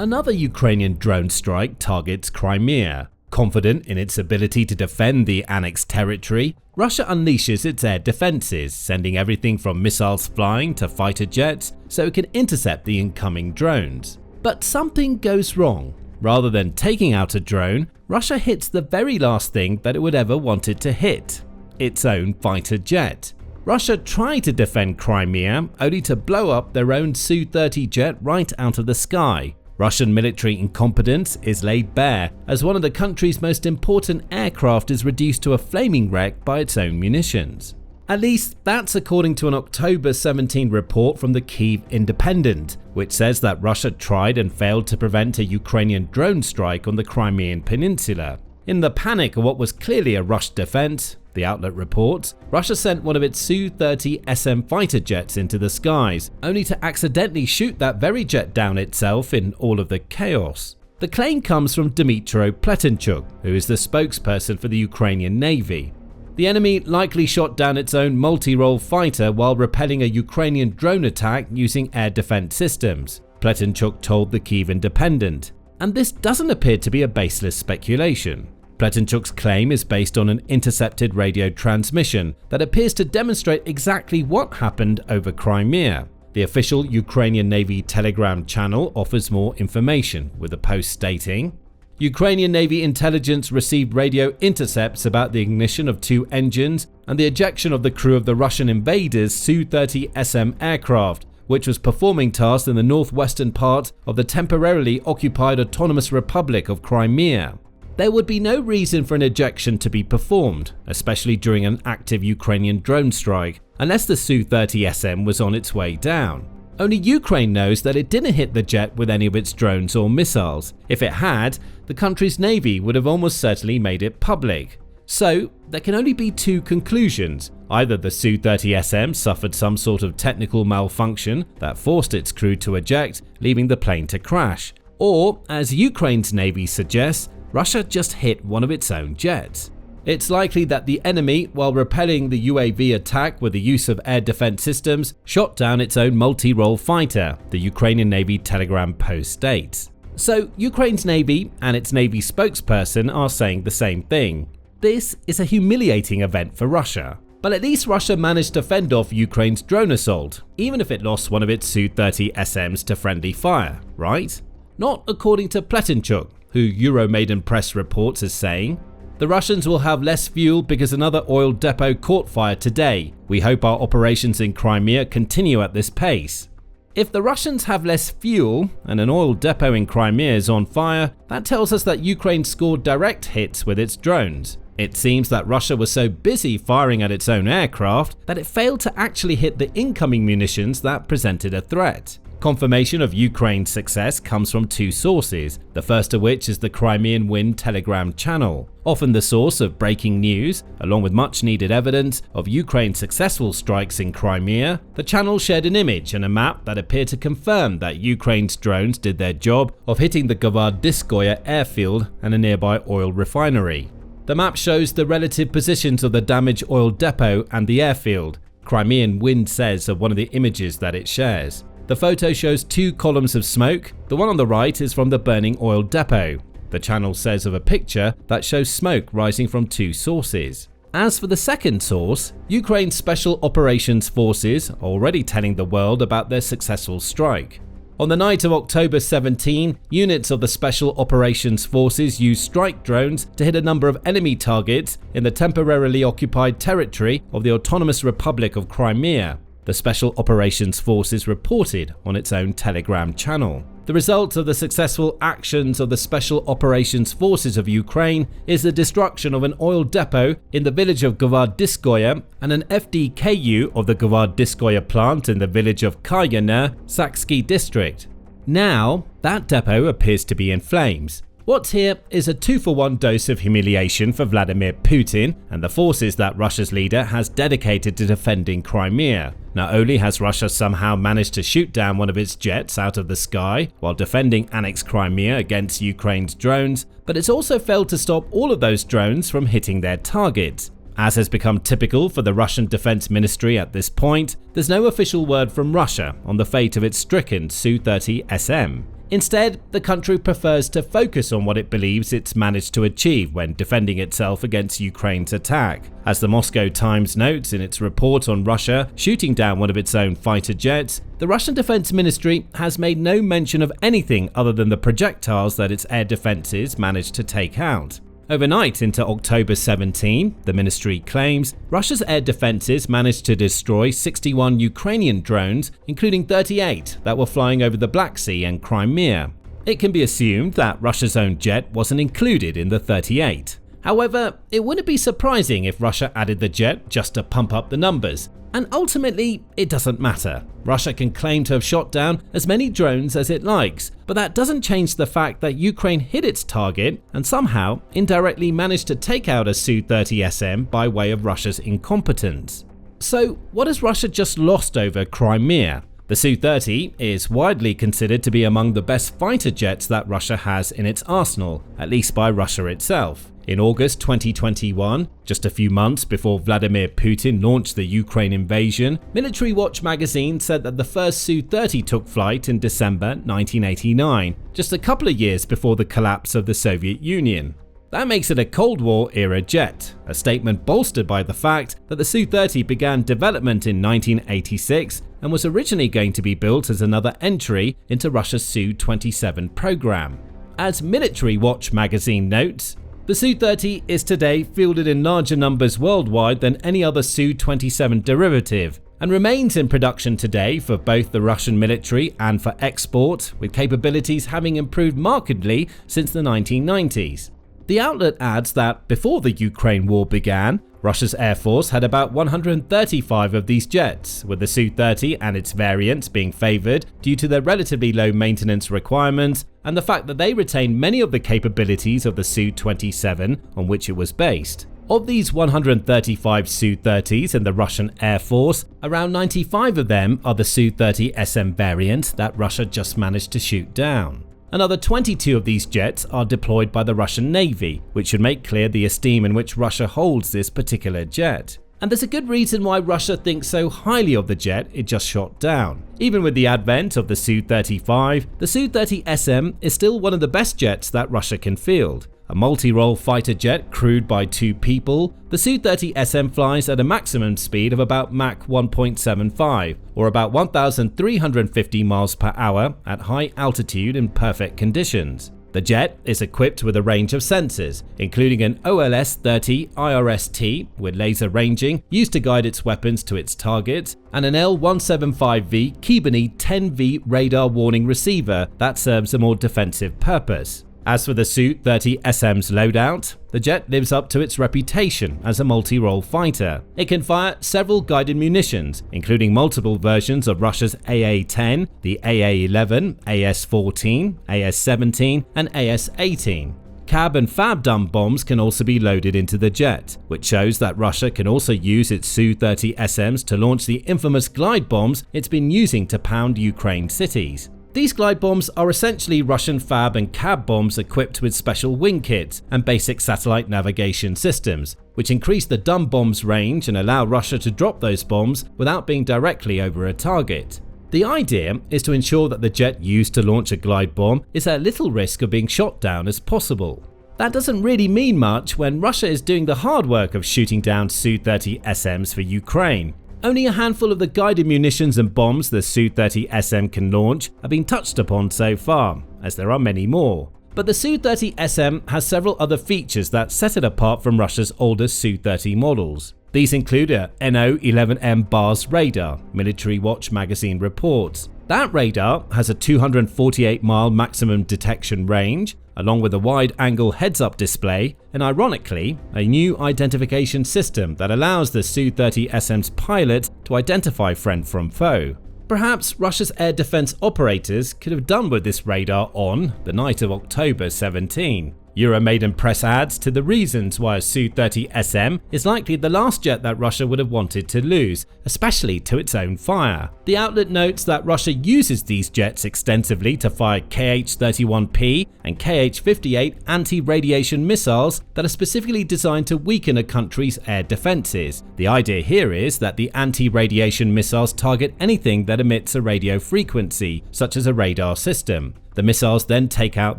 Another Ukrainian drone strike targets Crimea. Confident in its ability to defend the annexed territory, Russia unleashes its air defenses, sending everything from missiles flying to fighter jets so it can intercept the incoming drones. But something goes wrong. Rather than taking out a drone, Russia hits the very last thing that it would ever wanted to hit: its own fighter jet. Russia tried to defend Crimea, only to blow up their own Su-30 jet right out of the sky. Russian military incompetence is laid bare as one of the country's most important aircraft is reduced to a flaming wreck by its own munitions. At least that's according to an October 17 report from the Kyiv Independent, which says that Russia tried and failed to prevent a Ukrainian drone strike on the Crimean Peninsula. In the panic of what was clearly a rushed defense, the outlet reports, Russia sent one of its Su-30 SM fighter jets into the skies, only to accidentally shoot that very jet down itself in all of the chaos. The claim comes from Dmytro Pletenchuk, who is the spokesperson for the Ukrainian Navy. The enemy likely shot down its own multi-role fighter while repelling a Ukrainian drone attack using air defense systems, Pletenchuk told the Kyiv Independent. And this doesn't appear to be a baseless speculation. Pletenchuk's claim is based on an intercepted radio transmission that appears to demonstrate exactly what happened over Crimea. The official Ukrainian Navy Telegram channel offers more information, with a post stating, Ukrainian Navy intelligence received radio intercepts about the ignition of 2 engines and the ejection of the crew of the Russian invaders' Su-30 SM aircraft, which was performing tasks in the northwestern part of the temporarily occupied Autonomous Republic of Crimea. There would be no reason for an ejection to be performed, especially during an active Ukrainian drone strike, unless the Su-30 SM was on its way down. Only Ukraine knows that it didn't hit the jet with any of its drones or missiles. If it had, the country's navy would have almost certainly made it public. So, there can only be 2 conclusions. Either the Su-30 SM suffered some sort of technical malfunction that forced its crew to eject, leaving the plane to crash. Or, as Ukraine's navy suggests, Russia just hit one of its own jets. It's likely that the enemy, while repelling the UAV attack with the use of air defense systems, shot down its own multi-role fighter, the Ukrainian Navy Telegram post states. So, Ukraine's navy and its navy spokesperson are saying the same thing. This is a humiliating event for Russia. But at least Russia managed to fend off Ukraine's drone assault, even if it lost one of its Su-30 SMs to friendly fire, right? Not according to Pletenchuk, who Euromaidan Press reports as saying, the Russians will have less fuel because another oil depot caught fire today. We hope our operations in Crimea continue at this pace. If the Russians have less fuel and an oil depot in Crimea is on fire, that tells us that Ukraine scored direct hits with its drones. It seems that Russia was so busy firing at its own aircraft that it failed to actually hit the incoming munitions that presented a threat. Confirmation of Ukraine's success comes from 2 sources, the first of which is the Crimean Wind Telegram channel. Often the source of breaking news, along with much needed evidence of Ukraine's successful strikes in Crimea, the channel shared an image and a map that appeared to confirm that Ukraine's drones did their job of hitting the Gvardeyskoye airfield and a nearby oil refinery. The map shows the relative positions of the damaged oil depot and the airfield, Crimean Wind says of one of the images that it shares. The photo shows 2 columns of smoke. The one on the right is from the burning oil depot. The channel says of a picture that shows smoke rising from 2 sources. As for the second source, Ukraine's Special Operations Forces are already telling the world about their successful strike. On the night of October 17, units of the Special Operations Forces used strike drones to hit a number of enemy targets in the temporarily occupied territory of the Autonomous Republic of Crimea. The Special Operations Forces reported on its own Telegram channel. The result of the successful actions of the Special Operations Forces of Ukraine is the destruction of an oil depot in the village of Gvardeyskoye and an FDKU of the Gvardeyskoye plant in the village of Kyiv, Saksky district. Now, that depot appears to be in flames. What's here is a 2-for-1 dose of humiliation for Vladimir Putin and the forces that Russia's leader has dedicated to defending Crimea. Not only has Russia somehow managed to shoot down one of its jets out of the sky while defending annexed Crimea against Ukraine's drones, but it's also failed to stop all of those drones from hitting their targets. As has become typical for the Russian Defense Ministry at this point, there's no official word from Russia on the fate of its stricken Su-30 SM. Instead, the country prefers to focus on what it believes it's managed to achieve when defending itself against Ukraine's attack. As the Moscow Times notes in its report on Russia shooting down one of its own fighter jets, the Russian Defense Ministry has made no mention of anything other than the projectiles that its air defenses managed to take out. Overnight into October 17, the ministry claims Russia's air defenses managed to destroy 61 Ukrainian drones, including 38 that were flying over the Black Sea and Crimea. It can be assumed that Russia's own jet wasn't included in the 38. However, it wouldn't be surprising if Russia added the jet just to pump up the numbers. And ultimately, it doesn't matter. Russia can claim to have shot down as many drones as it likes, but that doesn't change the fact that Ukraine hit its target and somehow indirectly managed to take out a Su-30SM by way of Russia's incompetence. So, what has Russia just lost over Crimea? The Su-30 is widely considered to be among the best fighter jets that Russia has in its arsenal, at least by Russia itself. In August 2021, just a few months before Vladimir Putin launched the Ukraine invasion, Military Watch magazine said that the first Su-30 took flight in December 1989, just a couple of years before the collapse of the Soviet Union. That makes it a Cold War-era jet, a statement bolstered by the fact that the Su-30 began development in 1986 and was originally going to be built as another entry into Russia's Su-27 program. As Military Watch magazine notes, the Su-30 is today fielded in larger numbers worldwide than any other Su-27 derivative and remains in production today for both the Russian military and for export, with capabilities having improved markedly since the 1990s. The outlet adds that before the Ukraine war began, Russia's Air Force had about 135 of these jets, with the Su-30 and its variants being favored due to their relatively low maintenance requirements and the fact that they retain many of the capabilities of the Su-27 on which it was based. Of these 135 Su-30s in the Russian Air Force, around 95 of them are the Su-30SM variant that Russia just managed to shoot down. Another 22 of these jets are deployed by the Russian Navy, which should make clear the esteem in which Russia holds this particular jet. And there's a good reason why Russia thinks so highly of the jet it just shot down. Even with the advent of the Su-35, the Su-30SM is still one of the best jets that Russia can field. A multi-role fighter jet crewed by 2 people, the Su-30SM flies at a maximum speed of about Mach 1.75, or about 1,350 miles per hour at high altitude in perfect conditions. The jet is equipped with a range of sensors, including an OLS-30 IRST with laser ranging used to guide its weapons to its targets, and an L-175V Kyiv 10V radar warning receiver that serves a more defensive purpose. As for the Su-30SM's loadout, the jet lives up to its reputation as a multi-role fighter. It can fire several guided munitions, including multiple versions of Russia's AA-10, the AA-11, AS-14, AS-17, and AS-18. Cab and Fab dumb bombs can also be loaded into the jet, which shows that Russia can also use its Su-30SMs to launch the infamous glide bombs it's been using to pound Ukraine cities. These glide bombs are essentially Russian Fab and Cab bombs equipped with special wing kits and basic satellite navigation systems, which increase the dumb bomb's range and allow Russia to drop those bombs without being directly over a target. The idea is to ensure that the jet used to launch a glide bomb is at little risk of being shot down as possible. That doesn't really mean much when Russia is doing the hard work of shooting down Su-30SMs for Ukraine. Only a handful of the guided munitions and bombs the Su-30SM can launch have been touched upon so far, as there are many more. But the Su-30SM has several other features that set it apart from Russia's older Su-30 models. These include a NO-11M BARS radar, Military Watch magazine reports. That radar has a 248-mile maximum detection range, along with a wide-angle heads-up display, and ironically, a new identification system that allows the Su-30SM's pilot to identify friend from foe. Perhaps Russia's air defense operators could have done with this radar on the night of October 17. Euromaidan press adds to the reasons why a Su-30SM is likely the last jet that Russia would have wanted to lose, especially to its own fire. The outlet notes that Russia uses these jets extensively to fire Kh-31P and Kh-58 anti-radiation missiles that are specifically designed to weaken a country's air defenses. The idea here is that the anti-radiation missiles target anything that emits a radio frequency, such as a radar system. The missiles then take out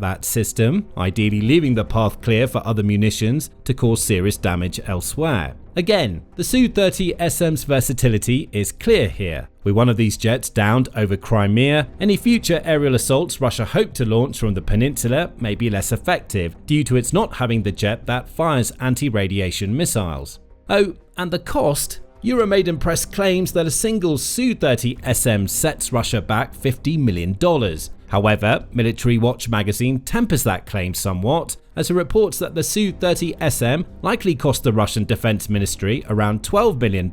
that system, ideally leaving the path clear for other munitions to cause serious damage elsewhere. Again, the Su-30SM's versatility is clear here. With one of these jets downed over Crimea, any future aerial assaults Russia hoped to launch from the peninsula may be less effective due to its not having the jet that fires anti-radiation missiles. Oh, and the cost? Euromaidan Press claims that a single Su-30SM sets Russia back $50 million. However, Military Watch magazine tempers that claim somewhat, as it reports that the Su-30SM likely cost the Russian Defense Ministry around $12 million,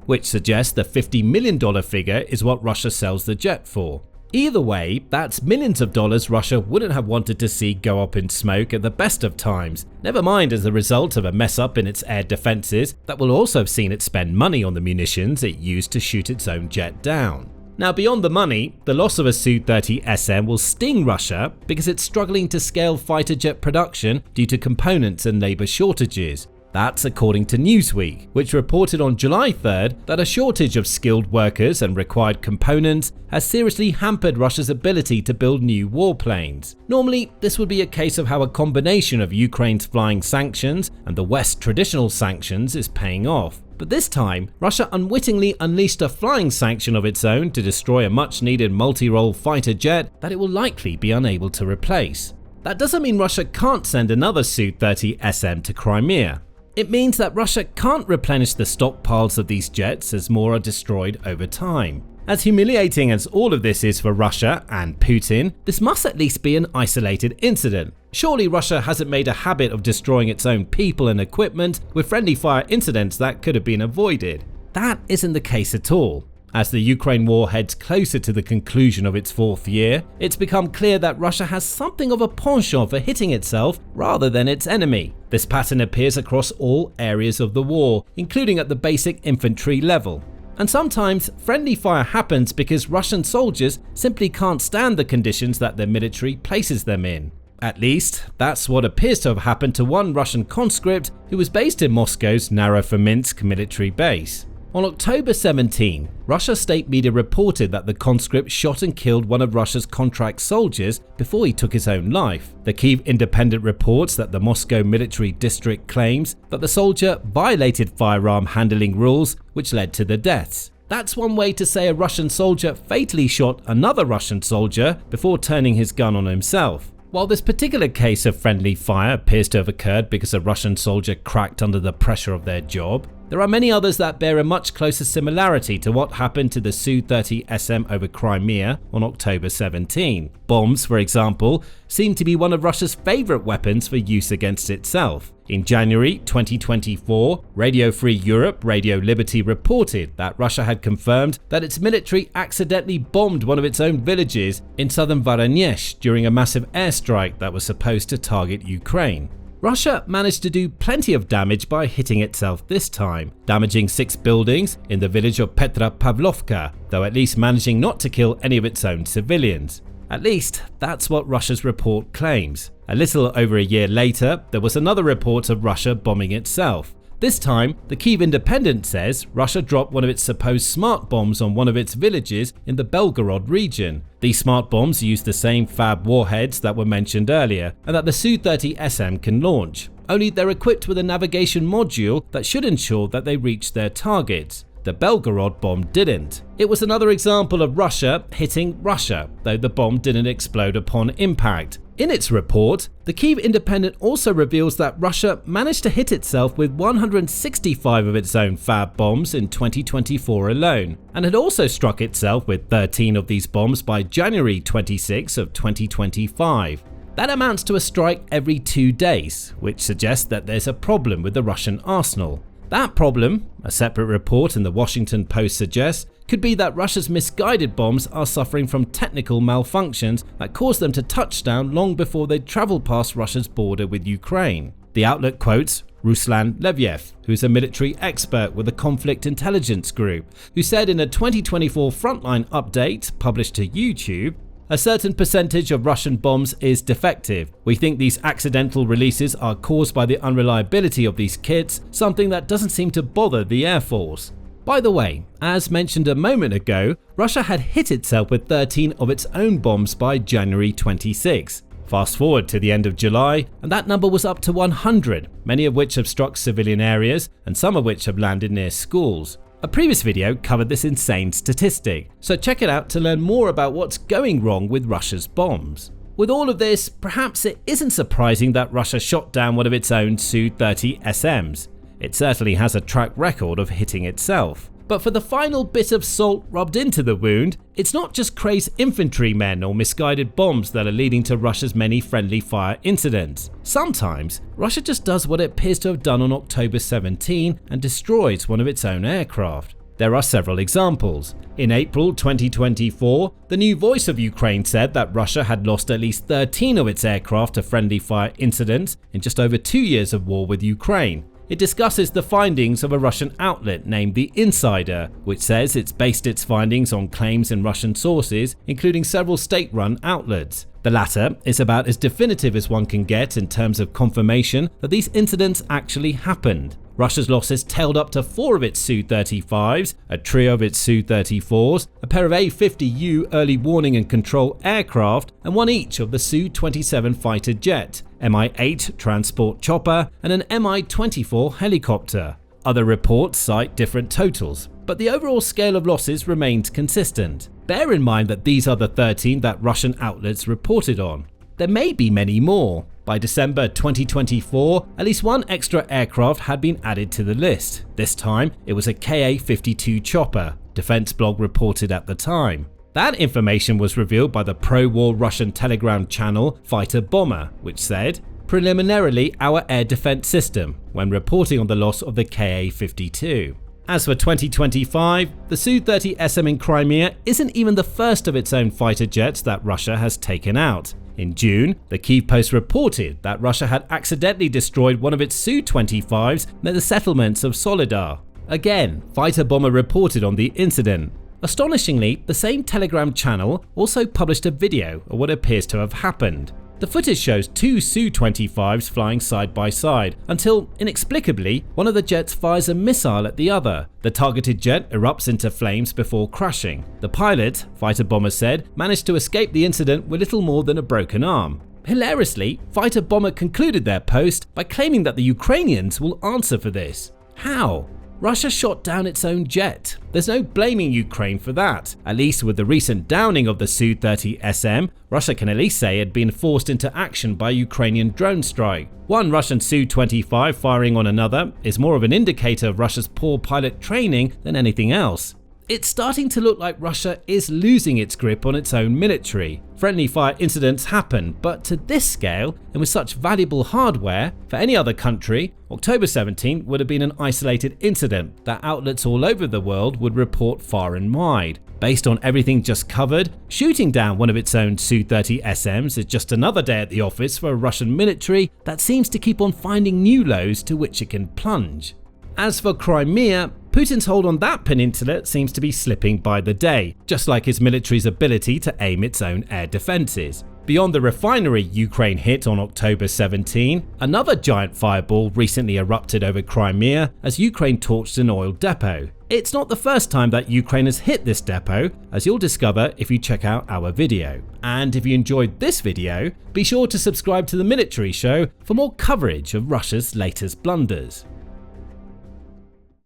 which suggests the $50 million figure is what Russia sells the jet for. Either way, that's millions of dollars Russia wouldn't have wanted to see go up in smoke at the best of times, never mind as a result of a mess up in its air defenses that will also have seen it spend money on the munitions it used to shoot its own jet down. Now, beyond the money, the loss of a Su-30SM will sting Russia because it's struggling to scale fighter jet production due to components and labor shortages. That's according to Newsweek, which reported on July 3rd that a shortage of skilled workers and required components has seriously hampered Russia's ability to build new warplanes. Normally, this would be a case of how a combination of Ukraine's flying sanctions and the West's traditional sanctions is paying off. But this time, Russia unwittingly unleashed a flying sanction of its own to destroy a much-needed multi-role fighter jet that it will likely be unable to replace. That doesn't mean Russia can't send another Su-30SM to Crimea. It means that Russia can't replenish the stockpiles of these jets as more are destroyed over time. As humiliating as all of this is for Russia and Putin, this must at least be an isolated incident. Surely Russia hasn't made a habit of destroying its own people and equipment with friendly fire incidents that could have been avoided. That isn't the case at all. As the Ukraine war heads closer to the conclusion of its fourth year, it's become clear that Russia has something of a penchant for hitting itself rather than its enemy. This pattern appears across all areas of the war, including at the basic infantry level. And sometimes friendly fire happens because Russian soldiers simply can't stand the conditions that their military places them in. At least, that's what appears to have happened to one Russian conscript who was based in Moscow's Naro-Fominsk military base. On October 17, Russia's state media reported that the conscript shot and killed one of Russia's contract soldiers before he took his own life. The Kyiv Independent reports that the Moscow military district claims that the soldier violated firearm handling rules, which led to the deaths. That's one way to say a Russian soldier fatally shot another Russian soldier before turning his gun on himself. While this particular case of friendly fire appears to have occurred because a Russian soldier cracked under the pressure of their job, there are many others that bear a much closer similarity to what happened to the Su-30SM over Crimea on October 17. Bombs, for example, seem to be one of Russia's favorite weapons for use against itself. In January 2024, Radio Free Europe, Radio Liberty reported that Russia had confirmed that its military accidentally bombed one of its own villages in southern Voronezh during a massive airstrike that was supposed to target Ukraine. Russia managed to do plenty of damage by hitting itself this time, damaging 6 buildings in the village of Petropavlovka, though at least managing not to kill any of its own civilians. At least, that's what Russia's report claims. A little over a year later, there was another report of Russia bombing itself. This time, the Kyiv Independent says Russia dropped one of its supposed smart bombs on one of its villages in the Belgorod region. These smart bombs use the same fab warheads that were mentioned earlier and that the Su-30SM can launch, only they're equipped with a navigation module that should ensure that they reach their targets. The Belgorod bomb didn't. It was another example of Russia hitting Russia, though the bomb didn't explode upon impact. In its report, the Kyiv Independent also reveals that Russia managed to hit itself with 165 of its own fab bombs in 2024 alone, and had also struck itself with 13 of these bombs by January 26 of 2025. That amounts to a strike every 2 days, which suggests that there's a problem with the Russian arsenal. That problem, a separate report in the Washington Post suggests, could be that Russia's misguided bombs are suffering from technical malfunctions that cause them to touch down long before they travel past Russia's border with Ukraine. The outlet quotes Ruslan Leviev, who's a military expert with the Conflict Intelligence Group, who said in a 2024 Frontline update published to YouTube, "A certain percentage of Russian bombs is defective. We think these accidental releases are caused by the unreliability of these kits, something that doesn't seem to bother the Air Force." By the way, as mentioned a moment ago, Russia had hit itself with 13 of its own bombs by January 26. Fast forward to the end of July, and that number was up to 100, many of which have struck civilian areas, and some of which have landed near schools. A previous video covered this insane statistic, so check it out to learn more about what's going wrong with Russia's bombs. With all of this, perhaps it isn't surprising that Russia shot down one of its own Su-30 SMs. It certainly has a track record of hitting itself. But for the final bit of salt rubbed into the wound, it's not just crazed infantrymen or misguided bombs that are leading to Russia's many friendly fire incidents. Sometimes, Russia just does what it appears to have done on October 17 and destroys one of its own aircraft. There are several examples. In April 2024, the new voice of Ukraine said that Russia had lost at least 13 of its aircraft to friendly fire incidents in just over 2 years of war with Ukraine. It discusses the findings of a Russian outlet named The Insider, which says it's based its findings on claims in Russian sources, including several state-run outlets. The latter is about as definitive as one can get in terms of confirmation that these incidents actually happened. Russia's losses tailed up to 4 of its Su-35s, a trio of its Su-34s, a pair of A-50U early warning and control aircraft, and one each of the Su-27 fighter jet, Mi-8 transport chopper, and an Mi-24 helicopter. Other reports cite different totals, but the overall scale of losses remains consistent. Bear in mind that these are the 13 that Russian outlets reported on. There may be many more. By December 2024, at least one extra aircraft had been added to the list. This time, it was a Ka-52 chopper, Defense Blog reported at the time. That information was revealed by the pro-war Russian Telegram channel Fighter Bomber, which said, "Preliminarily our air defense system," when reporting on the loss of the Ka-52. As for 2025, the Su-30 SM in Crimea isn't even the first of its own fighter jets that Russia has taken out. In June, the Kyiv Post reported that Russia had accidentally destroyed one of its Su-25s near the settlements of Solidar. Again, Fighter Bomber reported on the incident. Astonishingly, the same Telegram channel also published a video of what appears to have happened. The footage shows 2 Su-25s flying side by side until, inexplicably, one of the jets fires a missile at the other. The targeted jet erupts into flames before crashing. The pilot, Fighter Bomber said, managed to escape the incident with little more than a broken arm. Hilariously, Fighter Bomber concluded their post by claiming that the Ukrainians will answer for this. How? Russia shot down its own jet. There's no blaming Ukraine for that. At least with the recent downing of the Su-30 SM, Russia can at least say it had been forced into action by a Ukrainian drone strike. One Russian Su-25 firing on another is more of an indicator of Russia's poor pilot training than anything else. It's starting to look like Russia is losing its grip on its own military. Friendly fire incidents happen, but to this scale and with such valuable hardware, for any other country, October 17 would have been an isolated incident that outlets all over the world would report far and wide. Based on everything just covered, shooting down one of its own Su-30 SMs is just another day at the office for a Russian military that seems to keep on finding new lows to which it can plunge. As for Crimea, Putin's hold on that peninsula seems to be slipping by the day, just like his military's ability to aim its own air defenses. Beyond the refinery Ukraine hit on October 17, another giant fireball recently erupted over Crimea as Ukraine torched an oil depot. It's not the first time that Ukraine has hit this depot, as you'll discover if you check out our video. And if you enjoyed this video, be sure to subscribe to The Military Show for more coverage of Russia's latest blunders.